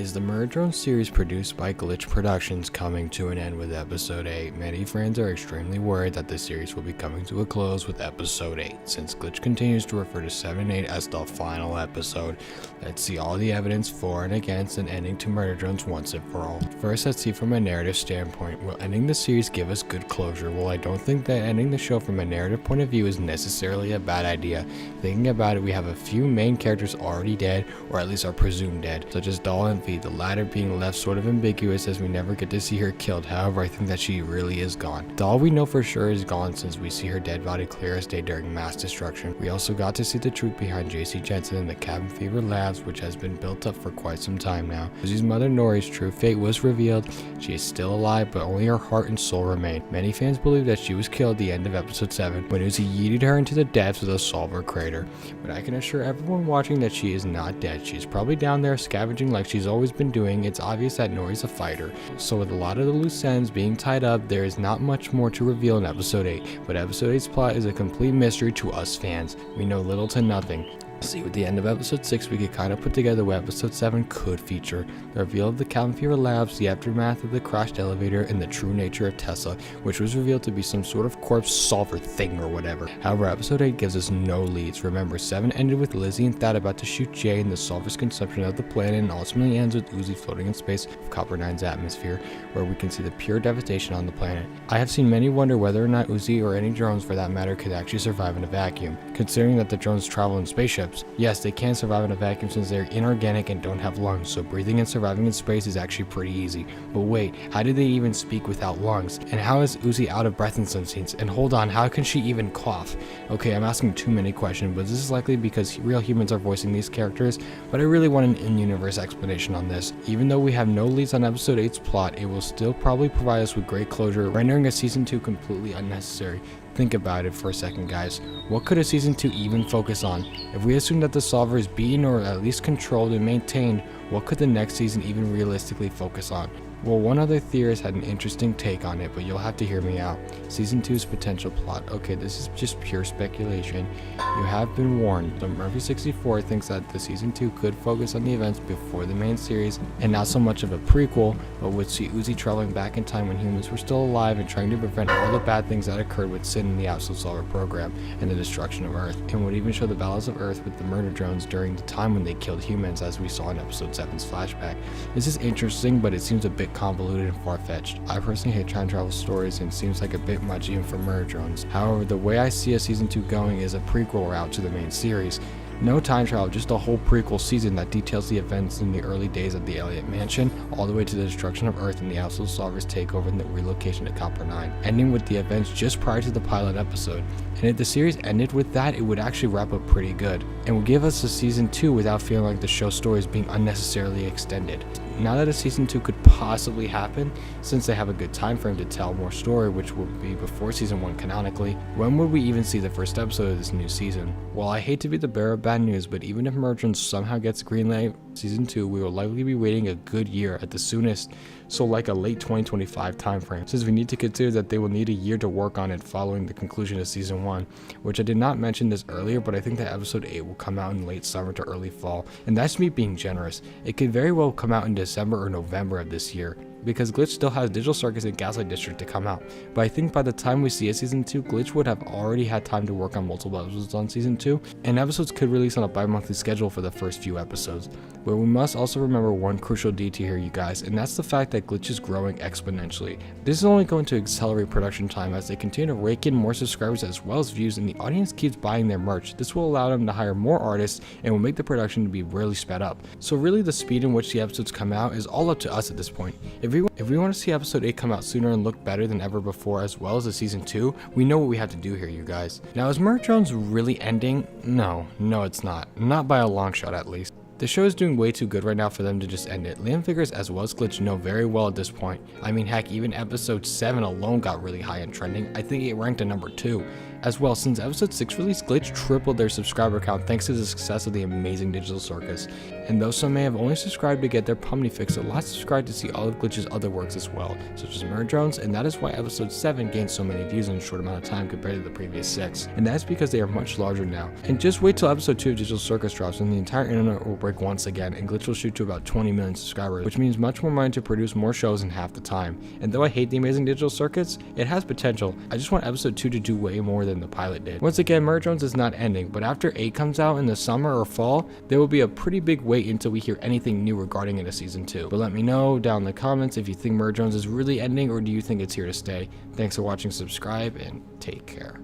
Is the Murdrone series produced by Glitch Productions coming to an end with episode 8? Many fans are extremely worried that the series will be coming to a close with episode 8, since Glitch continues to refer to 7 and 8 as the final episode. Let's see all the evidence for and against an ending to Murdrones once and for all. First, let's see from a narrative standpoint. Will ending the series give us good closure? Well, I don't think that ending the show from a narrative point of view is necessarily a bad idea. Thinking about it, we have a few main characters already dead, or at least are presumed dead, such as Doll and V, the latter being left sort of ambiguous as we never get to see her killed. However, I think that she really is gone. Doll we know for sure is gone since we see her dead body clear as day during mass destruction. We also got to see the truth behind JC Jensen and the Cabin Fever labs, which has been built up for quite some time now. Uzi's mother Nori's true fate was revealed. She is still alive, but only her heart and soul remain. Many fans believe that she was killed at the end of episode 7 when Uzi yeeted her into the depths of the Solver crater. But I can assure everyone watching that she is not dead. She's probably down there scavenging like she's always been doing. It's obvious that Nori's a fighter. So with a lot of the loose ends being tied up, there is not much more to reveal in episode 8. But episode 8's plot is a complete mystery to us fans. We know little to nothing. See, with the end of episode 6, we could kind of put together what episode 7 could feature. The reveal of the Cabin Fever labs, the aftermath of the crashed elevator, and the true nature of Tessa, which was revealed to be some sort of corpse solver thing or whatever. However, episode 8 gives us no leads. Remember, 7 ended with Lizzie and Thad about to shoot Jay in the solver's consumption of the planet, and ultimately ends with Uzi floating in space of Copper 9's atmosphere, where we can see the pure devastation on the planet. I have seen many wonder whether or not Uzi, or any drones for that matter, could actually survive in a vacuum, considering that the drones travel in spaceships. Yes, they can survive in a vacuum since they're inorganic and don't have lungs, so breathing and surviving in space is actually pretty easy. But wait, how did they even speak without lungs? And how is Uzi out of breath in some scenes? And hold on, how can she even cough? Okay, I'm asking too many questions, but this is likely because real humans are voicing these characters, but I really want an in-universe explanation on this. Even though we have no leads on episode 8's plot, it will still probably provide us with great closure, rendering a season 2 completely unnecessary. Think about it for a second, guys. What could a season 2 even focus on? If we assume that the solver is beaten or at least controlled and maintained, what could the next season even realistically focus on? Well, one other theorist had an interesting take on it, but you'll have to hear me out. Season 2's potential plot. Okay, this is just pure speculation. You have been warned. So Murphy64 thinks that the season 2 could focus on the events before the main series, and not so much of a prequel, but would see Uzi traveling back in time when humans were still alive and trying to prevent all the bad things that occurred with Sid in the Absolute Solver program and the destruction of Earth, and would even show the battles of Earth with the murder drones during the time when they killed humans, as we saw in episode 7's flashback. This is interesting, but it seems a bit convoluted and far-fetched. I personally hate time travel stories and seems like a bit much even for murder drones. However, the way I see a season 2 going is a prequel route to the main series. No time travel, just a whole prequel season that details the events in the early days of the Elliott Mansion, all the way to the destruction of Earth and the Absolute Solver's takeover and the relocation to Copper 9, ending with the events just prior to the pilot episode. And if the series ended with that, it would actually wrap up pretty good, and would give us a season 2 without feeling like the show's story is being unnecessarily extended. Now that a season 2 could possibly happen, since they have a good time frame to tell more story, which will be before season 1 canonically, when would we even see the first episode of this new season? Well, I hate to be the bearer of bad news, but even if Murdrone somehow gets greenlight season 2, we will likely be waiting a good year at the soonest, so like a late 2025 timeframe, since we need to consider that they will need a year to work on it following the conclusion of season 1, which I did not mention this earlier, but I think that episode 8 will come out in late summer to early fall, and that's me being generous. It could very well come out in December or November of this year, because Glitch still has Digital Circus and Gaslight District to come out. But I think by the time we see a season 2, Glitch would have already had time to work on multiple episodes on season 2, and episodes could release on a bi-monthly schedule for the first few episodes. But we must also remember one crucial detail here, you guys, and that's the fact that Glitch is growing exponentially. This is only going to accelerate production time as they continue to rake in more subscribers as well as views, and the audience keeps buying their merch. This will allow them to hire more artists and will make the production to be really sped up. So really the speed in which the episodes come out is all up to us at this point. If we want to see episode 8 come out sooner and look better than ever before, as well as the season 2, we know what we have to do here, you guys. Now, is Murdrones really ending? No, it's not. Not by a long shot, at least. The show is doing way too good right now for them to just end it. Liam figures as well as Glitch know very well at this point. I mean, heck, even episode 7 alone got really high in trending. I think it ranked at number 2. As well, since episode 6 release, Glitch tripled their subscriber count thanks to the success of the amazing digital circus. And though some may have only subscribed to get their Pumney fix, a lot subscribed to see all of Glitch's other works as well, such as Merge Drones, and that is why episode 7 gained so many views in a short amount of time compared to the previous 6. And that's because they are much larger now. And just wait till episode 2 of Digital Circus drops and the entire internet will break once again, and Glitch will shoot to about 20 million subscribers, which means much more money to produce more shows in half the time. And though I hate the amazing digital circuits, it has potential. I just want episode 2 to do way more than the pilot did. Once again, Merge Drones is not ending, but after 8 comes out in the summer or fall, there will be a pretty big wait until we hear anything new regarding it in season 2. But let me know down in the comments if you think Merge Drones is really ending or do you think it's here to stay. Thanks for watching, subscribe, and take care.